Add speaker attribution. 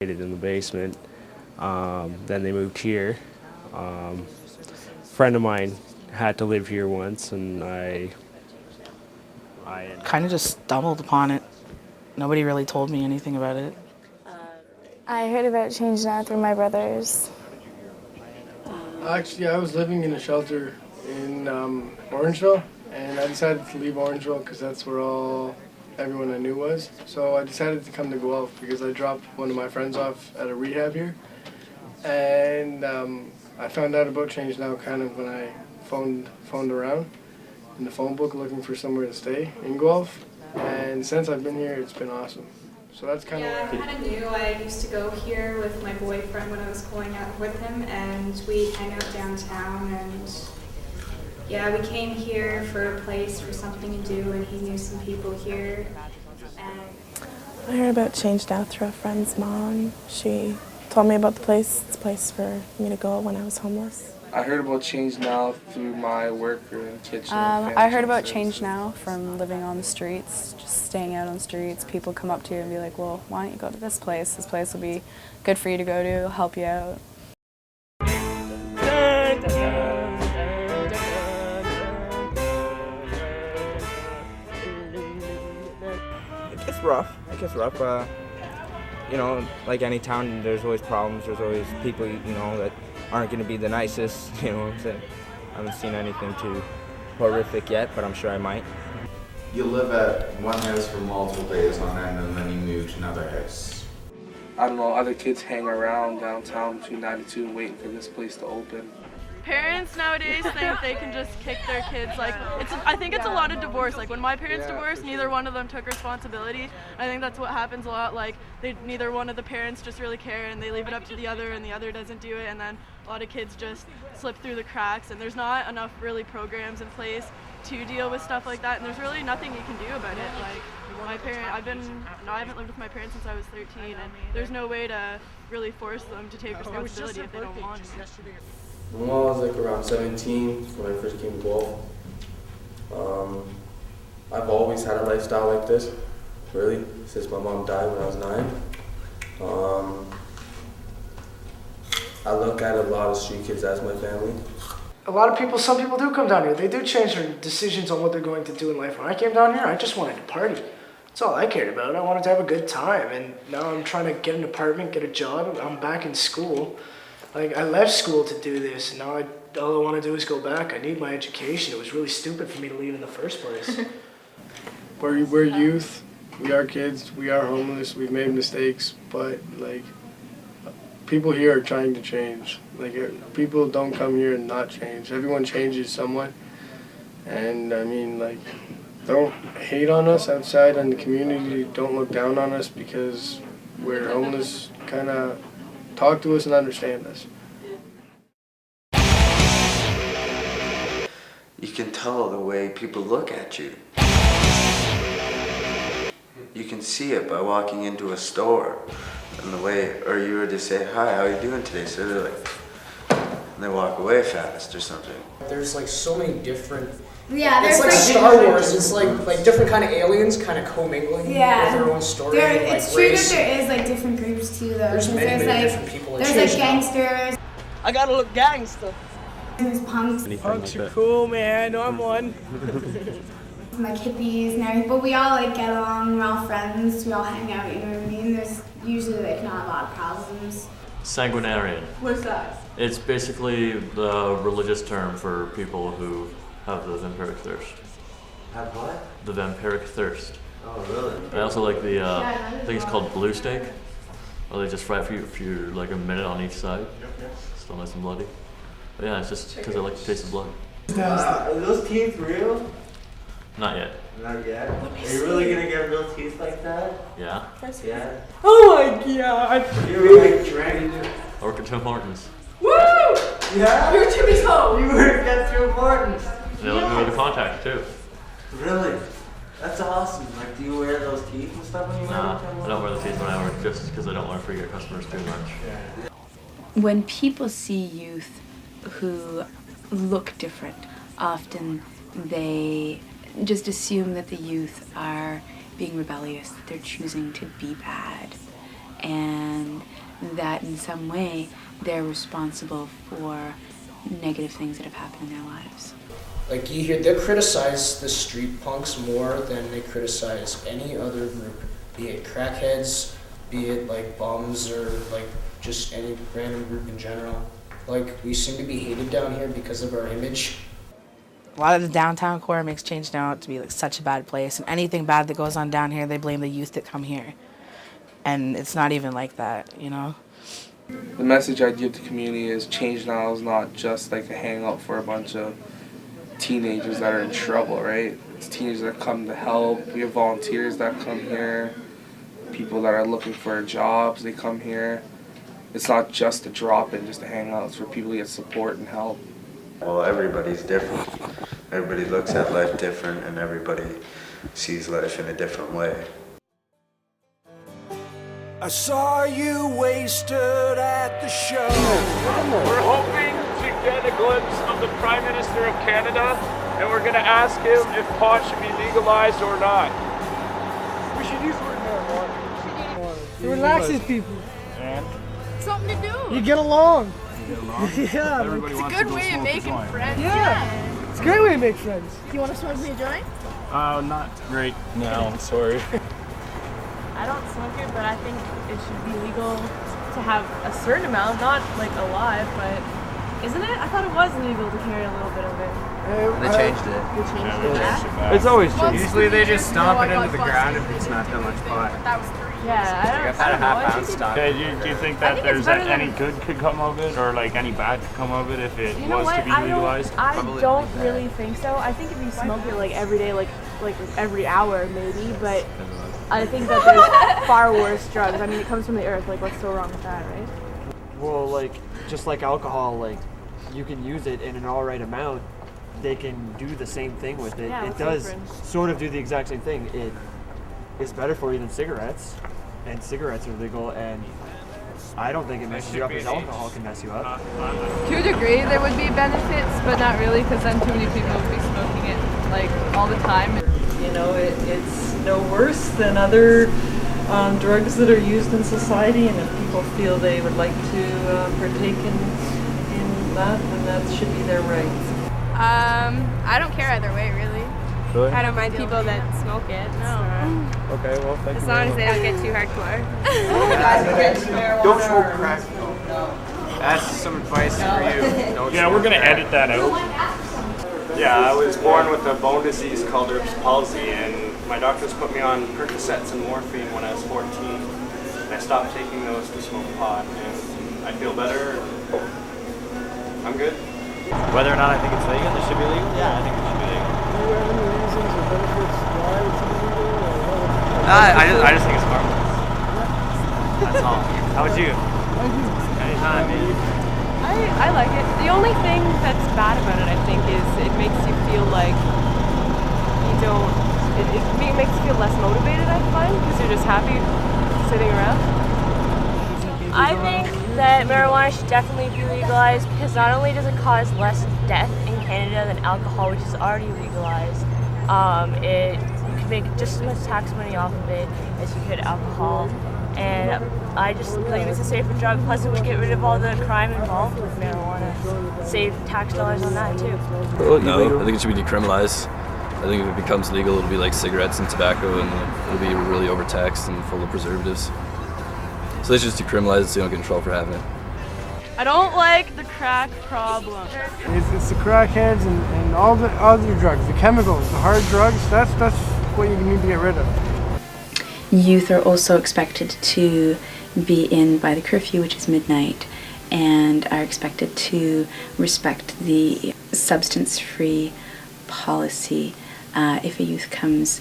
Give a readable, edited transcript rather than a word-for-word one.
Speaker 1: in the basement. Then they moved here. A friend of mine had to live here once, and I
Speaker 2: Kind of just stumbled upon it. Nobody really told me anything about it.
Speaker 3: I heard about Change Now through my brothers.
Speaker 4: Actually, I was living in a shelter in Orangeville, and I decided to leave Orangeville because that's where everyone I knew was. So I decided to come to Guelph because I dropped one of my friends off at a rehab here, and I found out about Change Now kind of when I phoned around in the phone book looking for somewhere to stay in Guelph, and since I've been here, it's been awesome. So that's kind of
Speaker 5: I kind of knew. I used to go here with my boyfriend when I was going out with him, and we'd hang out downtown. And yeah, we came here for a place for something to do, and he knew some people here. And
Speaker 3: I heard about Change Now through a friend's mom. She told me about the place. It's a place for me to go when I was homeless.
Speaker 6: I heard about Change Now through my worker in the kitchen.
Speaker 7: I heard about Change Now from living on the streets, just staying out on the streets. People come up to you and be like, well, why don't you go to this place? This place will be good for you to go to, help you out.
Speaker 8: It gets rough. You know, like any town, there's always problems. There's always people, you know, that aren't going to be the nicest. You know what I'm saying? I haven't seen anything too horrific yet, but I'm sure I might.
Speaker 9: You live at one house for multiple days on end, and then you move to another house.
Speaker 6: I don't know, other kids hang around downtown between 92 waiting for this place to open.
Speaker 10: Parents nowadays think they can just kick their kids. I think it's a lot of divorce. Like when my parents divorced, neither one of them took responsibility. I think that's what happens a lot. Like neither one of the parents just really care, and they leave it up to the other, and the other doesn't do it. And then a lot of kids just slip through the cracks, and there's not enough really programs in place to deal with stuff like that. And there's really nothing you can do about it. Like I haven't lived with my parents since I was 13, and there's no way to really force them to take responsibility if they don't want to.
Speaker 11: When I was like around 17, when I first came to Guelph, I've always had a lifestyle like this, really, since my mom died when I was 9. I look at a lot of street kids as my family.
Speaker 4: some people do come down here. They do change their decisions on what they're going to do in life. When I came down here, I just wanted to party. That's all I cared about. I wanted to have a good time, and now I'm trying to get an apartment, get a job. I'm back in school. Like, I left school to do this, and now all I want to do is go back. I need my education. It was really stupid for me to leave in the first place. We're youth. We are kids. We are homeless. We've made mistakes, but, like, people here are trying to change. Like, people don't come here and not change. Everyone changes somewhat. And, I mean, like, don't hate on us outside in the community. Don't look down on us because we're homeless. Kind of talk to us and understand us.
Speaker 12: You can tell the way people look at you. You can see it by walking into a store and the way, or you were to say, hi, how are you doing today? So they're like, and they walk away fast or something.
Speaker 13: There's like so many different,
Speaker 14: there's
Speaker 13: it's like Star Wars, it's like different kind of aliens kind of commingling with their own story.
Speaker 14: It's true that there is like different groups too though.
Speaker 13: There's many different people.
Speaker 14: There's like gangsters.
Speaker 2: I gotta look gangster.
Speaker 14: There's punks.
Speaker 2: Punks are cool, man. I'm one.
Speaker 14: Like hippies and everything, but we all like get along. We're all friends. We all hang out. You know what I mean? There's usually like not a lot of problems.
Speaker 15: Sanguinarian.
Speaker 10: What's that?
Speaker 15: It's basically the religious term for people who have the vampiric thirst.
Speaker 12: Have what?
Speaker 15: The vampiric thirst.
Speaker 12: Oh, really?
Speaker 15: I also like the I think it's called blue steak. Or they just fry it for you like a minute on each side. Still nice and bloody. But yeah, it's just because I like the taste of blood.
Speaker 12: Are those teeth real?
Speaker 15: Not yet.
Speaker 12: Not yet. Are you really gonna get real teeth like that?
Speaker 15: Yeah.
Speaker 12: Yeah.
Speaker 2: Oh my god!
Speaker 12: You were like dragging it.
Speaker 15: I work at Tim Hortons.
Speaker 10: Woo!
Speaker 12: Yeah?
Speaker 10: You're Timmy's home!
Speaker 12: You work at Tim Hortons.
Speaker 15: They let me wear the contact too.
Speaker 12: Really? That's awesome. Like, do you wear those teeth and stuff when you wear them?
Speaker 15: I don't wear the teeth when I work just because I don't want to freak out customers too much.
Speaker 7: When people see youth who look different, often they just assume that the youth are being rebellious, that they're choosing to be bad.
Speaker 16: and that in some way they're responsible for negative things that have happened in their lives.
Speaker 13: Like you hear, they criticize the street punks more than they criticize any other group, be it crackheads, be it like bums or like just any random group in general. Like we seem to be hated down here because of our image.
Speaker 2: A lot of the downtown core makes Changetown out to be like such a bad place, and anything bad that goes on down here, they blame the youth that come here. And it's not even like that, you know?
Speaker 6: The message I give to the community is change now is not just like a hangout for a bunch of teenagers that are in trouble, right? It's teenagers that come to help. We have volunteers that come here. People that are looking for jobs, they come here. It's not just a drop-in, just a hangout. It's for people to get support and help.
Speaker 12: Well, everybody's different. Everybody looks at life different, and everybody sees life in a different way.
Speaker 17: I saw you wasted at the show.
Speaker 18: We're hoping to get a glimpse of the Prime Minister of Canada, and we're going to ask him if pot should be legalized or not.
Speaker 17: We should use the word marijuana.
Speaker 4: It relaxes people.
Speaker 18: And?
Speaker 14: Something to do.
Speaker 4: You get along.
Speaker 18: Yeah.
Speaker 4: Everybody
Speaker 14: It's a good way of making friends.
Speaker 4: Yeah. It's a great way to make friends.
Speaker 14: Do you want to smoke me a joint?
Speaker 18: Not right now, I'm sorry.
Speaker 10: I don't smoke it, but I think it should be legal to have a certain amount, not like a lot, but isn't it? I thought it was legal to carry a little bit of it.
Speaker 1: They changed it.
Speaker 10: They changed it back?
Speaker 1: It's always
Speaker 10: Well,
Speaker 1: changed. Usually they just stomp it
Speaker 10: No, I
Speaker 1: into the
Speaker 10: got
Speaker 1: ground
Speaker 10: busted
Speaker 1: if it's not that much pot.
Speaker 14: That was 3 years.
Speaker 10: Yeah,
Speaker 1: I've had a half-ounce stock.
Speaker 18: Okay, do you think that there's any good could come of it, or like any bad could come of it if it
Speaker 10: You know
Speaker 18: was
Speaker 10: what?
Speaker 18: to be
Speaker 10: I
Speaker 18: legalized?
Speaker 10: don't really think so. I think if you smoke it like every day, like every hour maybe, but I think that there's far worse drugs. I mean, it comes from the earth. Like, what's so wrong with that, right?
Speaker 19: Well, like, just like alcohol, like, you can use it in an alright amount. They can do the same thing with it.
Speaker 10: Yeah,
Speaker 19: It
Speaker 10: what's
Speaker 19: does
Speaker 10: different?
Speaker 19: sort of do the exact same thing. It is better for you than cigarettes, and cigarettes are legal, and I don't think it messes you up as alcohol can mess you up.
Speaker 20: To a degree, there would be benefits, but not really, because then too many people would be smoking it like all the time.
Speaker 21: You know, it's no worse than other drugs that are used in society, and if people feel they would like to partake in that, then that should be their right.
Speaker 22: I don't care either way, really.
Speaker 19: Really?
Speaker 22: I don't mind people that smoke it. No.
Speaker 19: Okay, well, thank
Speaker 22: As
Speaker 19: you.
Speaker 22: long as they don't get too hardcore.
Speaker 1: Don't smoke crack. That's some advice for you. Don't
Speaker 18: Yeah, we're
Speaker 1: smoke
Speaker 18: gonna
Speaker 1: crack.
Speaker 18: edit that out.
Speaker 1: Yeah, I was born with a bone disease called Erb's palsy, and my doctors put me on Percocets and morphine when I was 14. I stopped taking those to smoke pot, and I feel better. I'm good.
Speaker 23: Whether or not I think it's legal, it should be legal? Yeah, I think it should be legal.
Speaker 4: Do you have any reasons or benefits why it's illegal? Or what?
Speaker 23: I just think it's harmless. That's all. How would you? Anytime, man.
Speaker 10: I like it. The only thing that's bad about it, I think, is it makes you feel like you don't. It makes you feel less motivated, I find, because you're just happy sitting around.
Speaker 24: I think that marijuana should definitely be legalized because not only does it cause less death in Canada than alcohol, which is already legalized, you can make just as much tax money off of it as you could alcohol. And I just believe it's a safer drug. Plus, it would get rid of all the crime involved with marijuana. Save tax dollars on that too.
Speaker 25: No, I think it should be decriminalized. I think if it becomes legal, it'll be like cigarettes and tobacco, and it'll be really overtaxed and full of preservatives. So they should just decriminalize it so you don't get in trouble for having it.
Speaker 10: I don't like the crack problem.
Speaker 4: It's the crackheads and all the other drugs, the chemicals, the hard drugs. That's what you need to get rid of.
Speaker 16: Youth are also expected to be in by the curfew, which is midnight, and are expected to respect the substance-free policy. If a youth comes